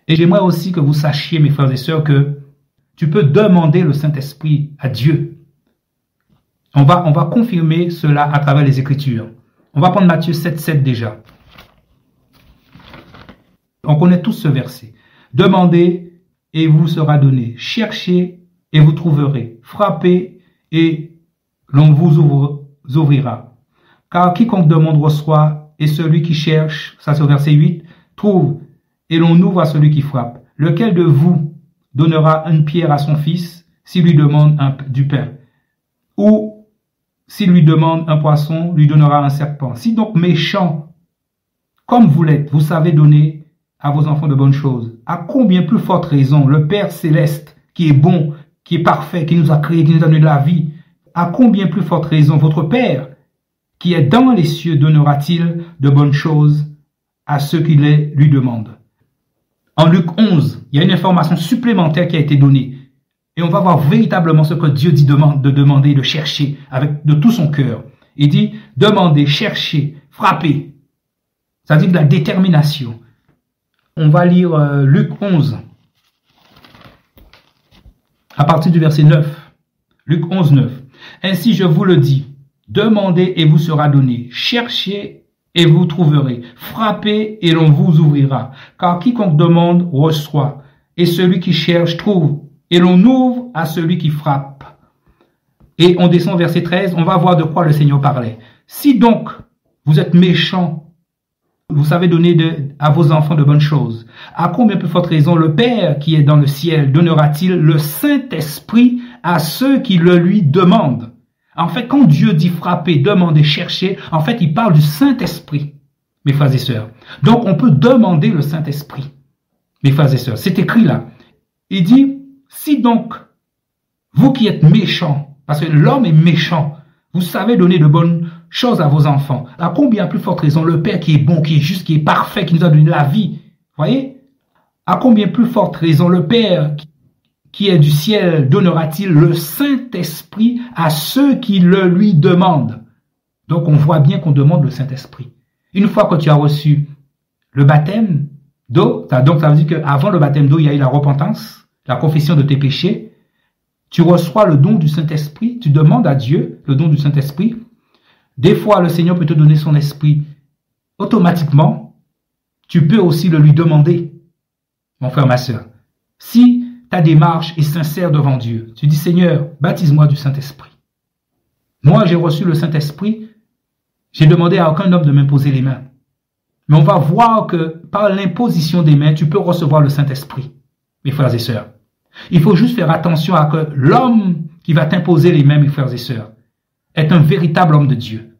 Et j'aimerais aussi que vous sachiez, mes frères et sœurs, que tu peux demander le Saint-Esprit à Dieu. On va confirmer cela à travers les Écritures. On va prendre Matthieu 7,7 déjà. On connaît tous ce verset. Demandez et vous sera donné. Cherchez et vous trouverez. Frappez et l'on vous ouvrira. Car quiconque demande reçoit, et celui qui cherche, ça c'est au verset 8, trouve, et l'on ouvre à celui qui frappe. Lequel de vous donnera une pierre à son fils s'il lui demande du pain? Ou s'il lui demande un poisson, lui donnera un serpent? Si donc méchant, comme vous l'êtes, vous savez donner à vos enfants de bonnes choses, à combien plus forte raison le Père céleste, qui est bon, qui est parfait, qui nous a créés, qui nous a donné de la vie, à combien plus forte raison votre Père, qui est dans les cieux, donnera-t-il de bonnes choses à ceux qui les lui demandent? En Luc 11, il y a une information supplémentaire qui a été donnée. Et on va voir véritablement ce que Dieu dit de demander, de chercher avec de tout son cœur. Il dit, demandez, cherchez, frappez. Ça dit de la détermination. On va lire Luc 11, à partir du verset 9. Luc 11, 9. Ainsi je vous le dis, demandez et vous sera donné. Cherchez et vous trouverez. Frappez et l'on vous ouvrira. Car quiconque demande reçoit. Et celui qui cherche trouve. Et l'on ouvre à celui qui frappe. Et on descend au verset 13. On va voir de quoi le Seigneur parlait. Si donc vous êtes méchants, vous savez donner à vos enfants de bonnes choses, à combien plus forte raison le Père qui est dans le ciel donnera-t-il le Saint-Esprit à ceux qui le lui demandent? En fait, quand Dieu dit frapper, demander, chercher, en fait, il parle du Saint-Esprit, mes frères et sœurs. Donc, on peut demander le Saint-Esprit, mes frères et sœurs. C'est écrit là. Il dit, si donc, vous qui êtes méchants, parce que l'homme est méchant, vous savez donner de bonnes choses à vos enfants, à combien plus forte raison le Père qui est bon, qui est juste, qui est parfait, qui nous a donné la vie, voyez? À combien plus forte raison le Père qui est du ciel donnera-t-il le Saint-Esprit à ceux qui le lui demandent? Donc on voit bien qu'on demande le Saint-Esprit. Une fois que tu as reçu le baptême d'eau, donc ça veut dire qu'avant le baptême d'eau, il y a eu la repentance, la confession de tes péchés, tu reçois le don du Saint-Esprit, tu demandes à Dieu le don du Saint-Esprit. Des fois, le Seigneur peut te donner son esprit automatiquement. Tu peux aussi le lui demander, mon frère, ma sœur. Si ta démarche est sincère devant Dieu, tu dis, Seigneur, baptise-moi du Saint-Esprit. Moi, j'ai reçu le Saint-Esprit, j'ai demandé à aucun homme de m'imposer les mains. Mais on va voir que par l'imposition des mains, tu peux recevoir le Saint-Esprit, mes frères et sœurs. Il faut juste faire attention à que l'homme qui va t'imposer les mains, mes frères et sœurs, est un véritable homme de Dieu.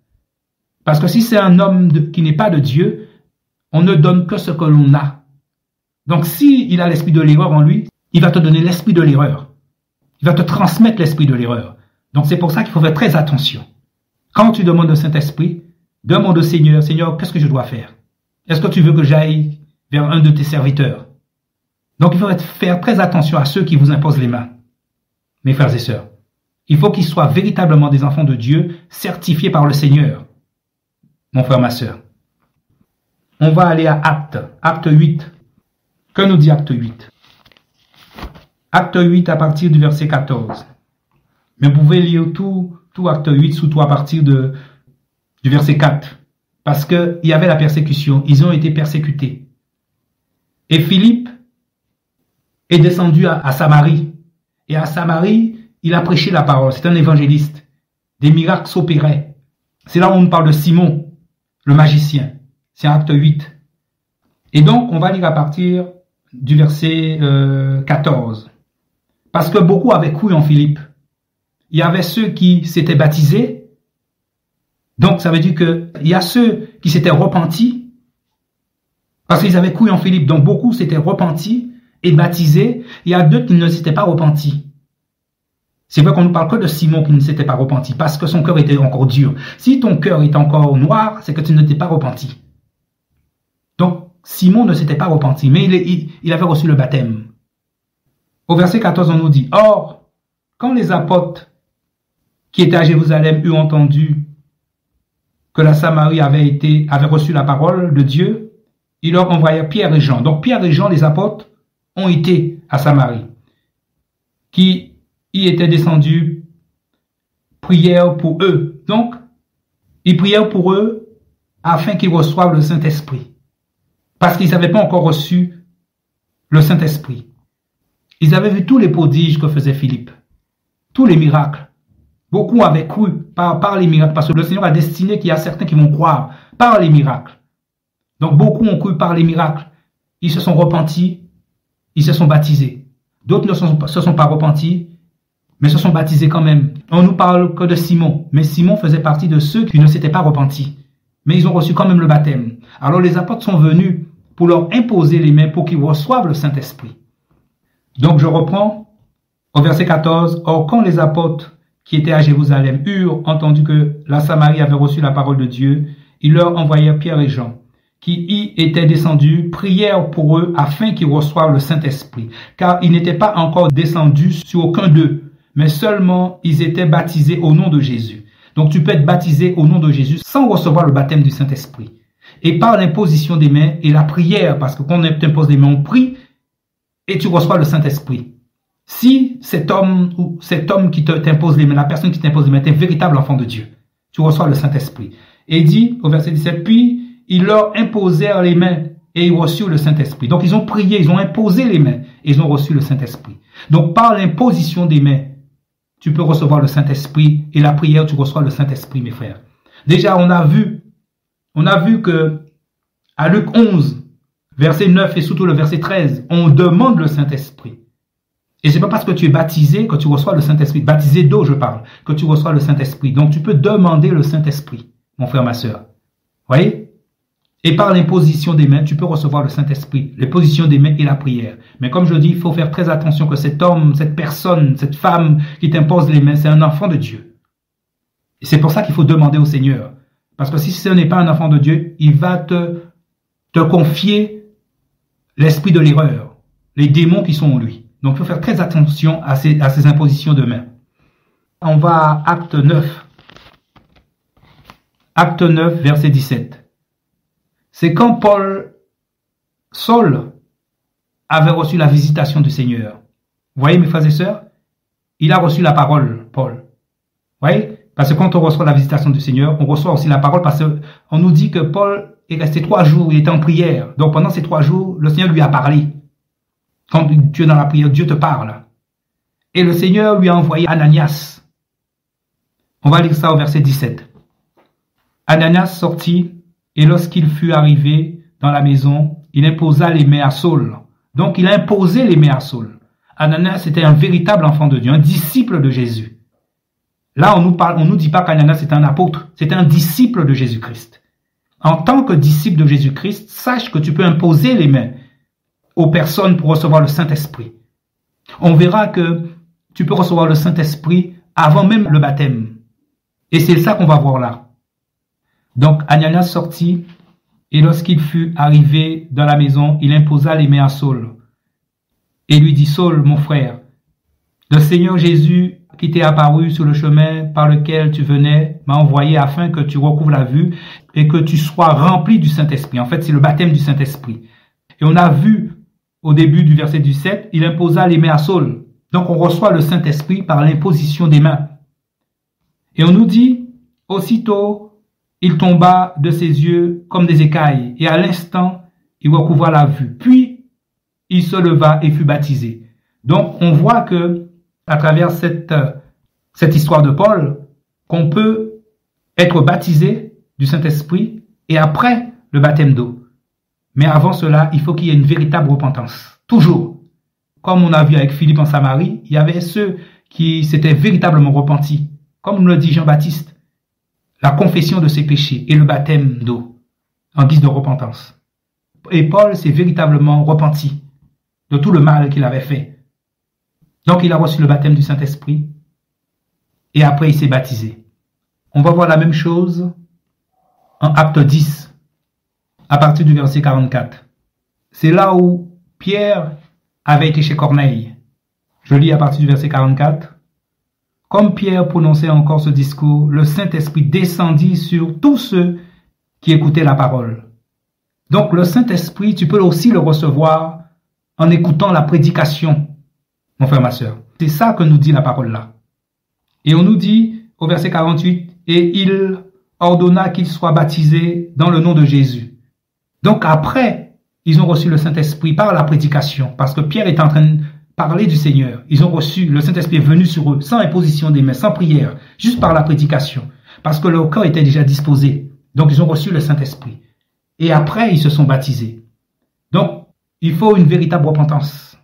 Parce que si c'est un homme qui n'est pas de Dieu, on ne donne que ce que l'on a. Donc s'il a l'esprit de l'erreur en lui, il va te donner l'esprit de l'erreur. Il va te transmettre l'esprit de l'erreur. Donc c'est pour ça qu'il faut faire très attention. Quand tu demandes au Saint-Esprit, demande au Seigneur, Seigneur, qu'est-ce que je dois faire? Est-ce que tu veux que j'aille vers un de tes serviteurs? Donc il faut faire très attention à ceux qui vous imposent les mains, mes frères et sœurs. Il faut qu'ils soient véritablement des enfants de Dieu, certifiés par le Seigneur, mon frère, ma sœur. On va aller à Acte 8. Que nous dit Acte 8? Acte 8 à partir du verset 14. Mais vous pouvez lire tout Acte 8, surtout à partir du verset 4. Parce qu'il y avait la persécution, ils ont été persécutés. Et Philippe est descendu à Samarie. Et à Samarie, il a prêché la parole. C'est un évangéliste. Des miracles s'opéraient. C'est là où on parle de Simon, le magicien. C'est Acte 8. Et donc, on va lire à partir du verset 14. Parce que beaucoup avaient cru en Philippe. Il y avait ceux qui s'étaient baptisés. Donc, ça veut dire qu'il y a ceux qui s'étaient repentis. Parce qu'ils avaient cru en Philippe. Donc, beaucoup s'étaient repentis et baptisés. Il y a d'autres qui ne s'étaient pas repentis. C'est vrai qu'on ne parle que de Simon qui ne s'était pas repenti parce que son cœur était encore dur. Si ton cœur est encore noir, c'est que tu ne t'es pas repenti. Donc, Simon ne s'était pas repenti, mais il avait reçu le baptême. Au verset 14, on nous dit, « Or, quand les apôtres qui étaient à Jérusalem eurent entendu que la Samarie avait reçu la parole de Dieu, ils leur envoyèrent Pierre et Jean. » Donc, Pierre et Jean, les apôtres, ont été à Samarie, qui y étaient descendus, prièrent pour eux. Donc, ils prièrent pour eux afin qu'ils reçoivent le Saint-Esprit. Parce qu'ils n'avaient pas encore reçu le Saint-Esprit. Ils avaient vu tous les prodiges que faisait Philippe, tous les miracles. Beaucoup avaient cru par les miracles, parce que le Seigneur a destiné qu'il y a certains qui vont croire par les miracles. Donc beaucoup ont cru par les miracles. Ils se sont repentis, ils se sont baptisés. D'autres ne se sont pas repentis, mais se sont baptisés quand même. On nous parle que de Simon, mais Simon faisait partie de ceux qui ne s'étaient pas repentis. Mais ils ont reçu quand même le baptême. Alors les apôtres sont venus pour leur imposer les mains pour qu'ils reçoivent le Saint-Esprit. Donc je reprends au verset 14. Or quand les apôtres qui étaient à Jérusalem eurent entendu que la Samarie avait reçu la parole de Dieu, ils leur envoyèrent Pierre et Jean, qui y étaient descendus, prièrent pour eux afin qu'ils reçoivent le Saint-Esprit, car ils n'étaient pas encore descendus sur aucun d'eux, mais seulement ils étaient baptisés au nom de Jésus. Donc tu peux être baptisé au nom de Jésus sans recevoir le baptême du Saint-Esprit. Et par l'imposition des mains et la prière, parce que quand on t'impose des mains, on prie et tu reçois le Saint-Esprit. Si cet homme qui t'impose les mains, la personne qui t'impose les mains, est un véritable enfant de Dieu, tu reçois le Saint-Esprit. Et il dit au verset 17, puis ils leur imposèrent les mains et ils reçurent le Saint-Esprit. Donc ils ont prié, ils ont imposé les mains et ils ont reçu le Saint-Esprit. Donc par l'imposition des mains, tu peux recevoir le Saint-Esprit et la prière, tu reçois le Saint-Esprit, mes frères. Déjà, on a vu que à Luc 11, verset 9 et surtout le verset 13, on demande le Saint-Esprit. Et c'est pas parce que tu es baptisé que tu reçois le Saint-Esprit. Baptisé d'eau, je parle, que tu reçois le Saint-Esprit. Donc tu peux demander le Saint-Esprit, mon frère, ma sœur. Voyez? Et par l'imposition des mains, tu peux recevoir le Saint-Esprit. L'imposition des mains et la prière. Mais comme je dis, il faut faire très attention que cet homme, cette personne, cette femme qui t'impose les mains, c'est un enfant de Dieu. Et c'est pour ça qu'il faut demander au Seigneur. Parce que si ce n'est pas un enfant de Dieu, il va te confier l'esprit de l'erreur, les démons qui sont en lui. Donc, il faut faire très attention à ces impositions de main. On va à Acte 9. Acte 9, verset 17. C'est quand Saul avait reçu la visitation du Seigneur. Vous voyez, mes frères et sœurs, il a reçu la parole, Paul. Vous voyez? Parce que quand on reçoit la visitation du Seigneur, on reçoit aussi la parole parce qu'on nous dit que Paul est resté 3 jours, il était en prière. Donc pendant ces 3 jours, le Seigneur lui a parlé. Quand tu es dans la prière, Dieu te parle. Et le Seigneur lui a envoyé Ananias. On va lire ça au verset 17. Ananias sortit et lorsqu'il fut arrivé dans la maison, il imposa les mains à Saul. Donc il a imposé les mains à Saul. Ananias était un véritable enfant de Dieu, un disciple de Jésus. Là, on nous dit pas qu'Ananias était un apôtre, c'était un disciple de Jésus-Christ. En tant que disciple de Jésus-Christ, sache que tu peux imposer les mains aux personnes pour recevoir le Saint-Esprit. On verra que tu peux recevoir le Saint-Esprit avant même le baptême. Et c'est ça qu'on va voir là. Donc, Ananias sortit, et lorsqu'il fut arrivé dans la maison, il imposa les mains à Saul. Et lui dit, Saul, mon frère, le Seigneur Jésus qui t'est apparu sur le chemin par lequel tu venais m'a envoyé afin que tu recouvres la vue et que tu sois rempli du Saint-Esprit. En fait, c'est le baptême du Saint-Esprit. Et on a vu au début du verset 17, il imposa les mains à Saul. Donc on reçoit le Saint-Esprit par l'imposition des mains. Et on nous dit, aussitôt, il tomba de ses yeux comme des écailles, et à l'instant, il recouvra la vue. Puis, il se leva et fut baptisé. Donc on voit que, à travers cette histoire de Paul, qu'on peut être baptisé du Saint-Esprit et après le baptême d'eau. Mais avant cela, il faut qu'il y ait une véritable repentance. Toujours. Comme on a vu avec Philippe en Samarie, il y avait ceux qui s'étaient véritablement repentis. Comme nous le dit Jean-Baptiste, la confession de ses péchés et le baptême d'eau en guise de repentance. Et Paul s'est véritablement repenti de tout le mal qu'il avait fait. Donc il a reçu le baptême du Saint-Esprit et après il s'est baptisé. On va voir la même chose en Acte 10. À partir du verset 44. C'est là où Pierre avait été chez Corneille. Je lis à partir du verset 44. Comme Pierre prononçait encore ce discours, le Saint-Esprit descendit sur tous ceux qui écoutaient la parole. Donc le Saint-Esprit, tu peux aussi le recevoir en écoutant la prédication, mon frère, ma sœur. C'est ça que nous dit la parole là. Et on nous dit au verset 48, et il ordonna qu'ils soient baptisés dans le nom de Jésus. Donc après, ils ont reçu le Saint-Esprit par la prédication, parce que Pierre est en train de parler du Seigneur. Ils ont reçu, le Saint-Esprit est venu sur eux, sans imposition des mains, sans prière, juste par la prédication, parce que leur cœur était déjà disposé. Donc ils ont reçu le Saint-Esprit. Et après, ils se sont baptisés. Donc, il faut une véritable repentance.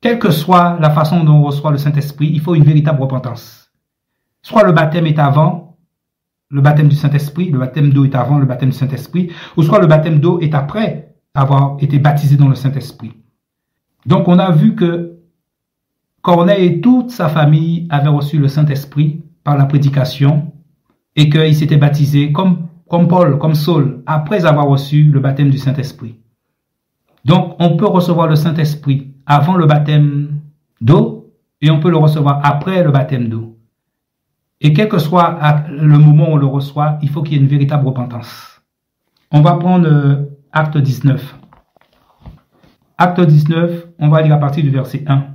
Quelle que soit la façon dont on reçoit le Saint-Esprit, il faut une véritable repentance. Soit le baptême est avant le baptême du Saint-Esprit, le baptême d'eau est avant le baptême du Saint-Esprit, ou soit le baptême d'eau est après avoir été baptisé dans le Saint-Esprit. Donc, on a vu que Corneille et toute sa famille avaient reçu le Saint-Esprit par la prédication et qu'ils s'étaient baptisés comme Paul, comme Saul, après avoir reçu le baptême du Saint-Esprit. Donc, on peut recevoir le Saint-Esprit avant le baptême d'eau et on peut le recevoir après le baptême d'eau. Et quel que soit le moment où on le reçoit, il faut qu'il y ait une véritable repentance. On va prendre Acte 19. Acte 19, on va lire à partir du verset 1.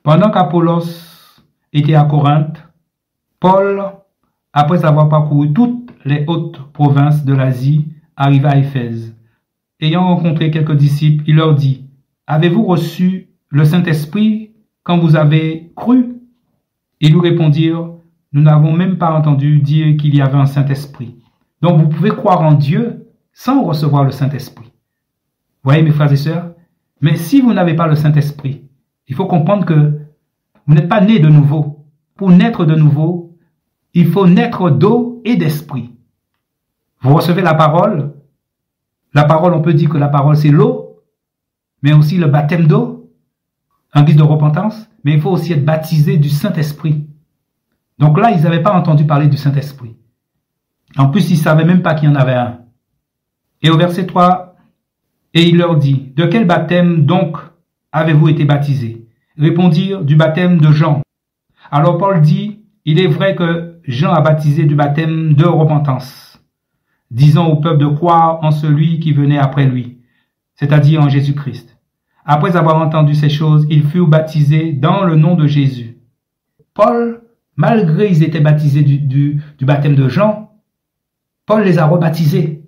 Pendant qu'Apollos était à Corinthe, Paul, après avoir parcouru toutes les hautes provinces de l'Asie, arriva à Éphèse. Ayant rencontré quelques disciples, il leur dit, « Avez-vous reçu le Saint-Esprit quand vous avez cru ?» Ils lui répondirent, « Nous n'avons même pas entendu dire qu'il y avait un Saint-Esprit. » Donc vous pouvez croire en Dieu sans recevoir le Saint-Esprit. Vous voyez mes frères et sœurs? Mais si vous n'avez pas le Saint-Esprit, il faut comprendre que vous n'êtes pas né de nouveau. Pour naître de nouveau, il faut naître d'eau et d'esprit. Vous recevez la parole. La parole, on peut dire que la parole, c'est l'eau, mais aussi le baptême d'eau, en guise de repentance. Mais il faut aussi être baptisé du Saint-Esprit. Donc là, ils n'avaient pas entendu parler du Saint-Esprit. En plus, ils ne savaient même pas qu'il y en avait un. Et au verset 3, et il leur dit, « De quel baptême donc avez-vous été baptisés ?» Répondirent, « Du baptême de Jean. » Alors Paul dit, « Il est vrai que Jean a baptisé du baptême de repentance, disant au peuple de croire en celui qui venait après lui, c'est-à-dire en Jésus-Christ. Après avoir entendu ces choses, ils furent baptisés dans le nom de Jésus. » Paul, malgré qu'ils étaient baptisés du baptême de Jean, Paul les a rebaptisés,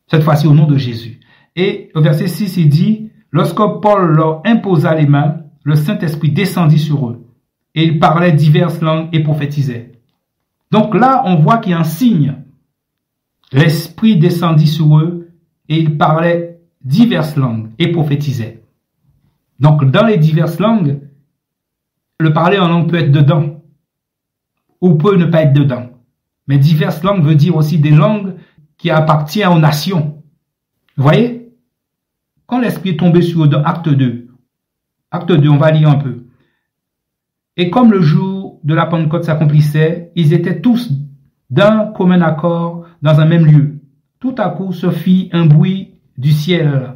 cette fois-ci au nom de Jésus. Et au verset 6, il dit, « Lorsque Paul leur imposa les mains, le Saint-Esprit descendit sur eux, et ils parlaient diverses langues et prophétisaient. » Donc là, on voit qu'il y a un signe. L'Esprit descendit sur eux, et ils parlaient diverses langues et prophétisaient. Donc dans les diverses langues, le parler en langue peut être dedans, ou peut ne pas être dedans. Mais diverses langues veut dire aussi des langues qui appartiennent aux nations. Vous voyez? Quand l'Esprit est tombé sur eux dans Acte 2, on va lire un peu. Et comme le jour de la Pentecôte s'accomplissait, ils étaient tous d'un commun accord dans un même lieu. Tout à coup se fit un bruit du ciel,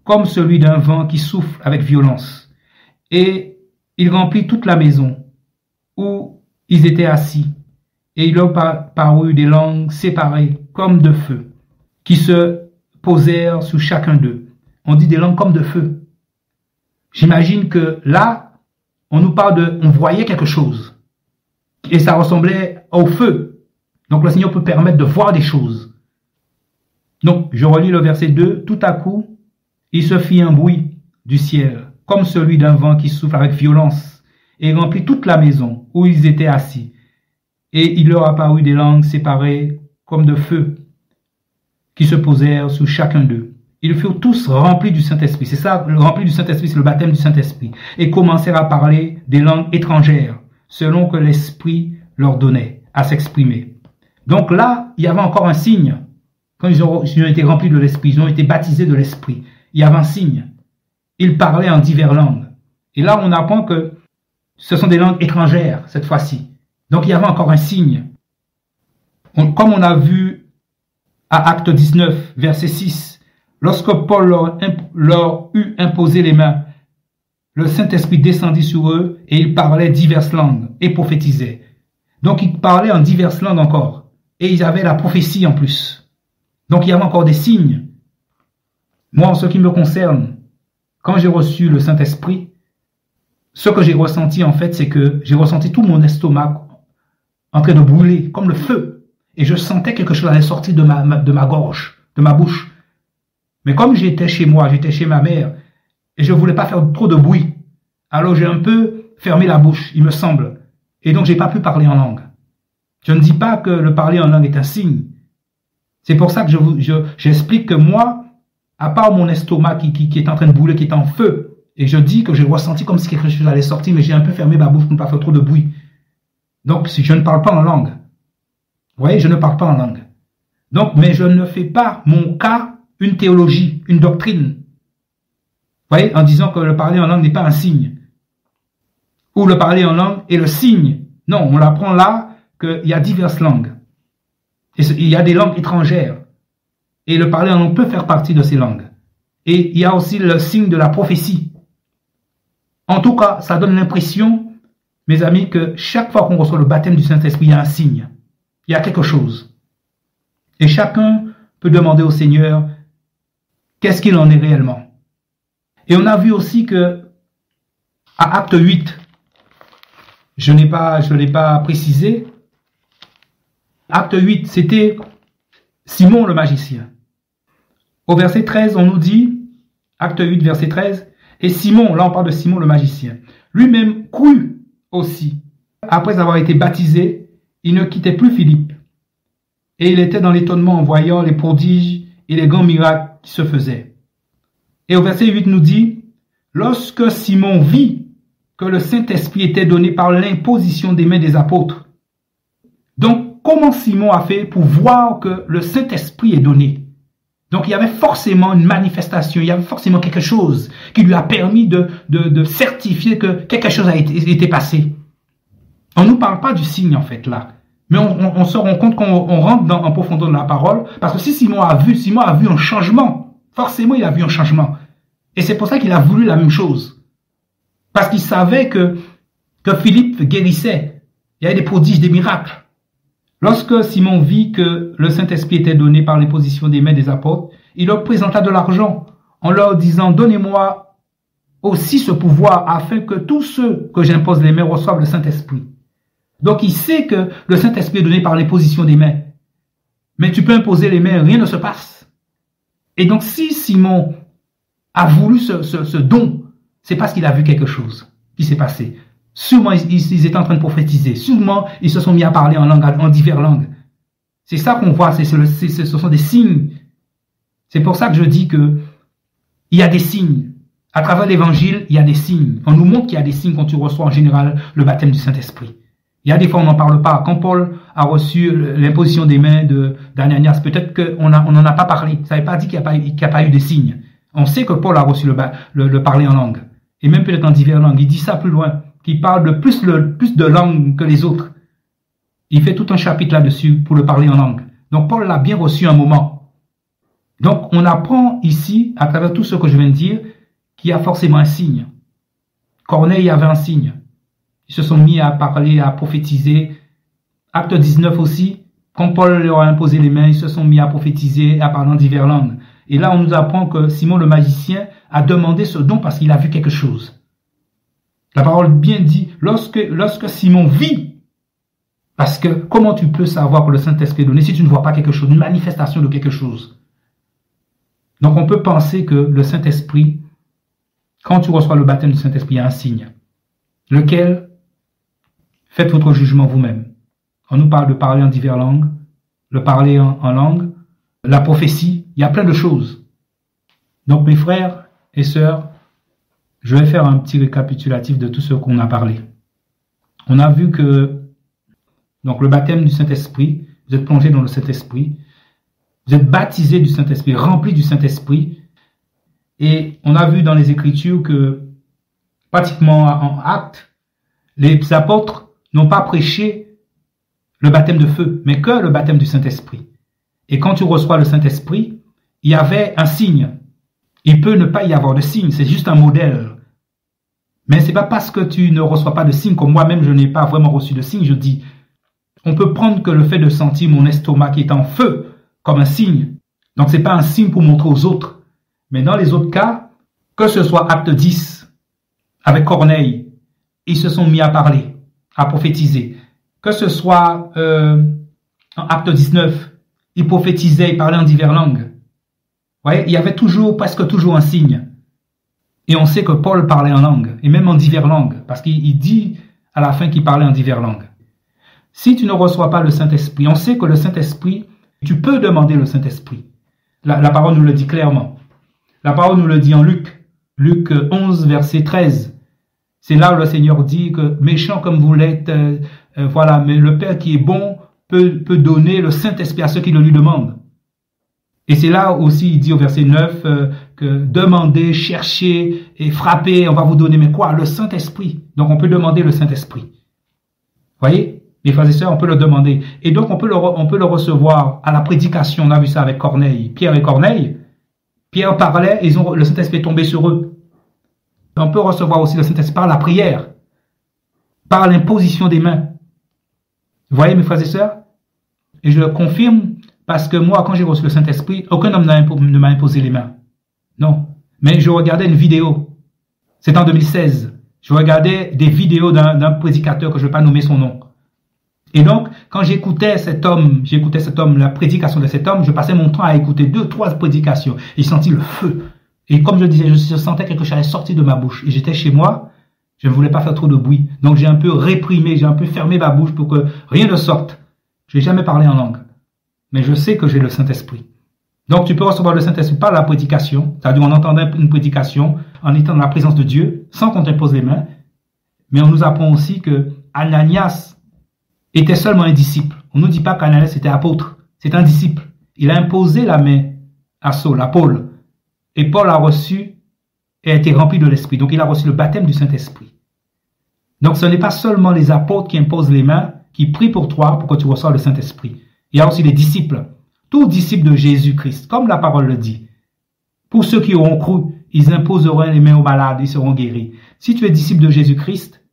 comme celui d'un vent qui souffle avec violence. Et il remplit toute la maison où ils étaient assis. Et il leur parut des langues séparées comme de feu, qui se posèrent sur chacun d'eux. On dit des langues comme de feu. J'imagine que là, on nous parle on voyait quelque chose. Et ça ressemblait au feu. Donc le Seigneur peut permettre de voir des choses. Donc, je relis le verset 2. Tout à coup, il se fit un bruit du ciel, comme celui d'un vent qui souffle avec violence, et remplit toute la maison où ils étaient assis. Et il leur apparut des langues séparées comme de feu, qui se posèrent sur chacun d'eux. Ils furent tous remplis du Saint-Esprit. C'est ça, le rempli du Saint-Esprit, c'est le baptême du Saint-Esprit. Et commencèrent à parler des langues étrangères, selon que l'Esprit leur donnait à s'exprimer. Donc là, il y avait encore un signe. Quand ils ont été remplis de l'Esprit, ils ont été baptisés de l'Esprit. Il y avait un signe. Ils parlaient en diverses langues. Et là, on apprend que ce sont des langues étrangères, cette fois-ci. Donc il y avait encore un signe. Comme on a vu à Acte 19, verset 6, lorsque Paul leur eut imposé les mains, le Saint-Esprit descendit sur eux et ils parlaient diverses langues et prophétisaient. Donc ils parlaient en diverses langues encore. Et ils avaient la prophétie en plus. Donc il y avait encore des signes. Moi, en ce qui me concerne, quand j'ai reçu le Saint-Esprit, ce que j'ai ressenti en fait, c'est que j'ai ressenti tout mon estomac en train de brûler, comme le feu. Et je sentais quelque chose allait sortir de ma gorge, de ma bouche. Mais comme j'étais chez moi, j'étais chez ma mère, et je voulais pas faire trop de bruit, alors j'ai un peu fermé la bouche, il me semble. Et donc j'ai pas pu parler en langue. Je ne dis pas que le parler en langue est un signe. C'est pour ça que j'explique que moi, à part mon estomac qui est en train de brûler, qui est en feu, et je dis que j'ai ressenti comme si quelque chose allait sortir, mais j'ai un peu fermé ma bouche pour ne pas faire trop de bruit. Donc, si je ne parle pas en langue. Vous voyez, je ne parle pas en langue. Donc, mais je ne fais pas mon cas une théologie, une doctrine. Vous voyez, en disant que le parler en langue n'est pas un signe. Ou le parler en langue est le signe. Non, on apprend là qu'il y a diverses langues. Et il y a des langues étrangères. Et le parler en langue peut faire partie de ces langues. Et il y a aussi le signe de la prophétie. En tout cas, ça donne l'impression, mes amis, que chaque fois qu'on reçoit le baptême du Saint-Esprit, il y a un signe. Il y a quelque chose. Et chacun peut demander au Seigneur qu'est-ce qu'il en est réellement. Et on a vu aussi que à Acte 8, je ne l'ai pas précisé, Acte 8, c'était Simon le magicien. Au verset 13, on nous dit, Acte 8, verset 13, et Simon, là on parle de Simon le magicien, lui-même crut aussi. Après avoir été baptisé, il ne quittait plus Philippe. Et il était dans l'étonnement en voyant les prodiges et les grands miracles qui se faisaient. Et au verset 8 nous dit, lorsque Simon vit que le Saint-Esprit était donné par l'imposition des mains des apôtres. Donc, comment Simon a fait pour voir que le Saint-Esprit est donné? Donc, il y avait forcément une manifestation, il y avait forcément quelque chose qui lui a permis de certifier que quelque chose a été passé. On ne nous parle pas du signe, en fait, là. Mais on se rend compte qu'on rentre en profondeur de la parole, parce que si Simon a vu un changement. Forcément, il a vu un changement. Et c'est pour ça qu'il a voulu la même chose. Parce qu'il savait que Philippe guérissait. Il y avait des prodiges, des miracles. Lorsque Simon vit que le Saint-Esprit était donné par l'imposition des mains des apôtres, il leur présenta de l'argent en leur disant, donnez-moi aussi ce pouvoir afin que tous ceux que j'impose les mains reçoivent le Saint-Esprit. Donc il sait que le Saint-Esprit est donné par l'imposition des mains. Mais tu peux imposer les mains, rien ne se passe. Et donc si Simon a voulu ce don, c'est parce qu'il a vu quelque chose qui s'est passé. Sûrement ils étaient en train de prophétiser. Sûrement ils se sont mis à parler en diverses langues. C'est ça qu'on voit, ce sont des signes. C'est pour ça que je dis que il y a des signes. À travers l'évangile, il y a des signes. On nous montre qu'il y a des signes quand tu reçois en général le baptême du Saint-Esprit. Il y a des fois on n'en parle pas. Quand Paul a reçu l'imposition des mains d'Ananias, peut-être qu'on n'en a pas parlé. Ça ne veut pas dire qu'il n'y a pas eu de signes. On sait que Paul a reçu le parler en langue. Et même peut-être en diverses langues. Il dit ça plus loin. Qu'il parle de plus de langues que les autres. Il fait tout un chapitre là-dessus pour le parler en langue. Donc Paul l'a bien reçu un moment. Donc on apprend ici, à travers tout ce que je viens de dire, qu'il y a forcément un signe. Corneille avait un signe. Ils se sont mis à parler, à prophétiser. Acte 19 aussi, quand Paul leur a imposé les mains, ils se sont mis à prophétiser, à parler en diverses langues. Et là, on nous apprend que Simon le magicien a demandé ce don parce qu'il a vu quelque chose. La parole bien dit, lorsque Simon vit, parce que comment tu peux savoir que le Saint-Esprit est donné si tu ne vois pas quelque chose, une manifestation de quelque chose? Donc on peut penser que le Saint-Esprit, quand tu reçois le baptême du Saint-Esprit, il y a un signe. Lequel? Faites votre jugement vous-même. On nous parle de parler en diverses langues, le parler en langue, la prophétie, il y a plein de choses. Donc mes frères et sœurs, je vais faire un petit récapitulatif de tout ce qu'on a parlé. On a vu que donc le baptême du Saint-Esprit, vous êtes plongé dans le Saint-Esprit, vous êtes baptisé du Saint-Esprit, rempli du Saint-Esprit, et on a vu dans les Écritures que pratiquement en acte, les apôtres n'ont pas prêché le baptême de feu, mais que le baptême du Saint-Esprit. Et quand tu reçois le Saint-Esprit, il y avait un signe. Il peut ne pas y avoir de signe, c'est juste un modèle. Mais c'est pas parce que tu ne reçois pas de signe, comme moi-même je n'ai pas vraiment reçu de signe, je dis, on peut prendre que le fait de sentir mon estomac qui est en feu comme un signe. Donc c'est pas un signe pour montrer aux autres. Mais dans les autres cas, Que ce soit Acte 10, avec Corneille, ils se sont mis à parler, à prophétiser. Que ce soit en Acte 19, ils prophétisaient, ils parlaient en diverses langues. Vous voyez, il y avait presque toujours un signe. Et on sait que Paul parlait en langue, et même en diverses langues, parce qu'il dit à la fin qu'il parlait en diverses langues. Si tu ne reçois pas le Saint-Esprit, on sait que le Saint-Esprit, tu peux demander le Saint-Esprit. La parole nous le dit clairement. La parole nous le dit en Luc 11, verset 13. C'est là où le Seigneur dit que méchant comme vous l'êtes, voilà, mais le Père qui est bon peut donner le Saint-Esprit à ceux qui le lui demandent. Et c'est là aussi, il dit au verset 9, que demandez, cherchez et frappez, on va vous donner, mais quoi? Le Saint-Esprit. Donc on peut demander le Saint-Esprit. Voyez, mes frères et sœurs, on peut le demander. Et donc on peut le recevoir à la prédication. On a vu ça avec Corneille, Pierre et Corneille. Pierre parlait et le Saint-Esprit est tombé sur eux. On peut recevoir aussi le Saint-Esprit par la prière, par l'imposition des mains. Vous voyez, mes frères et sœurs? Et je le confirme parce que moi, quand j'ai reçu le Saint-Esprit, aucun homme ne m'a imposé les mains. Non. Mais je regardais une vidéo. C'est en 2016. Je regardais des vidéos d'un prédicateur que je ne vais pas nommer son nom. Et donc, quand j'écoutais cet homme, la prédication de cet homme, je passais mon temps à écouter 2-3 prédications. Et j'ai senti le feu. Et comme je disais, je sentais quelque chose allait sortir de ma bouche. Et j'étais chez moi, je ne voulais pas faire trop de bruit. Donc j'ai un peu réprimé, j'ai un peu fermé ma bouche pour que rien ne sorte. Je n'ai jamais parlé en langue. Mais je sais que j'ai le Saint-Esprit. Donc tu peux recevoir le Saint-Esprit par la prédication, c'est-à-dire en entendant une prédication, en étant dans la présence de Dieu, sans qu'on t'impose les mains. Mais on nous apprend aussi que Ananias était seulement un disciple. On ne nous dit pas qu'Ananias était apôtre, c'est un disciple. Il a imposé la main à Saul, à Paul. Et Paul a reçu et a été rempli de l'Esprit. Donc il a reçu le baptême du Saint-Esprit. Donc ce n'est pas seulement les apôtres qui imposent les mains, qui prient pour toi pour que tu reçoives le Saint-Esprit. Il y a aussi les disciples. Tous disciples de Jésus-Christ, comme la parole le dit. Pour ceux qui auront cru, ils imposeront les mains aux malades, ils seront guéris. Si tu es disciple de Jésus-Christ,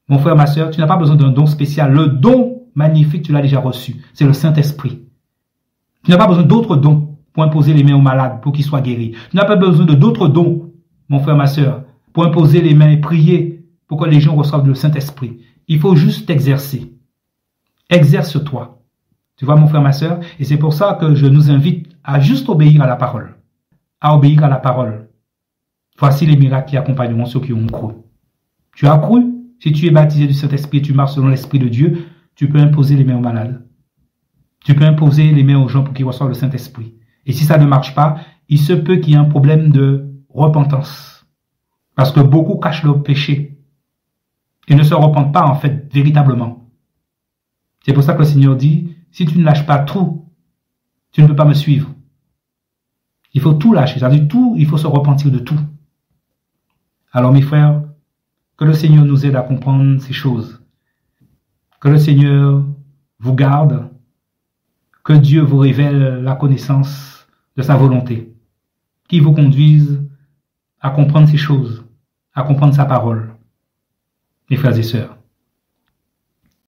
mon frère, ma sœur, tu n'as pas besoin d'un don spécial. Le don magnifique, tu l'as déjà reçu. C'est le Saint-Esprit. Tu n'as pas besoin d'autres dons pour imposer les mains aux malades, pour qu'ils soient guéris. Tu n'as pas besoin de d'autres dons, mon frère, ma sœur, pour imposer les mains et prier pour que les gens reçoivent le Saint-Esprit. Il faut juste t'exercer. Exerce-toi. Tu vois, mon frère, ma sœur, et c'est pour ça que je nous invite à juste obéir à la parole. À obéir à la parole. Voici les miracles qui accompagneront ceux qui ont cru. Tu as cru? Si tu es baptisé du Saint-Esprit et tu marches selon l'Esprit de Dieu, tu peux imposer les mains aux malades. Tu peux imposer les mains aux gens pour qu'ils reçoivent le Saint-Esprit. Et si ça ne marche pas, il se peut qu'il y ait un problème de repentance. Parce que beaucoup cachent leur péché. Et ne se repentent pas, en fait, véritablement. C'est pour ça que le Seigneur dit, si tu ne lâches pas tout, tu ne peux pas me suivre. Il faut tout lâcher. C'est-à-dire tout, il faut se repentir de tout. Alors mes frères, que le Seigneur nous aide à comprendre ces choses. Que le Seigneur vous garde. Que Dieu vous révèle la connaissance de sa volonté. Qu'il vous conduise à comprendre ces choses, à comprendre sa parole. Mes frères et sœurs.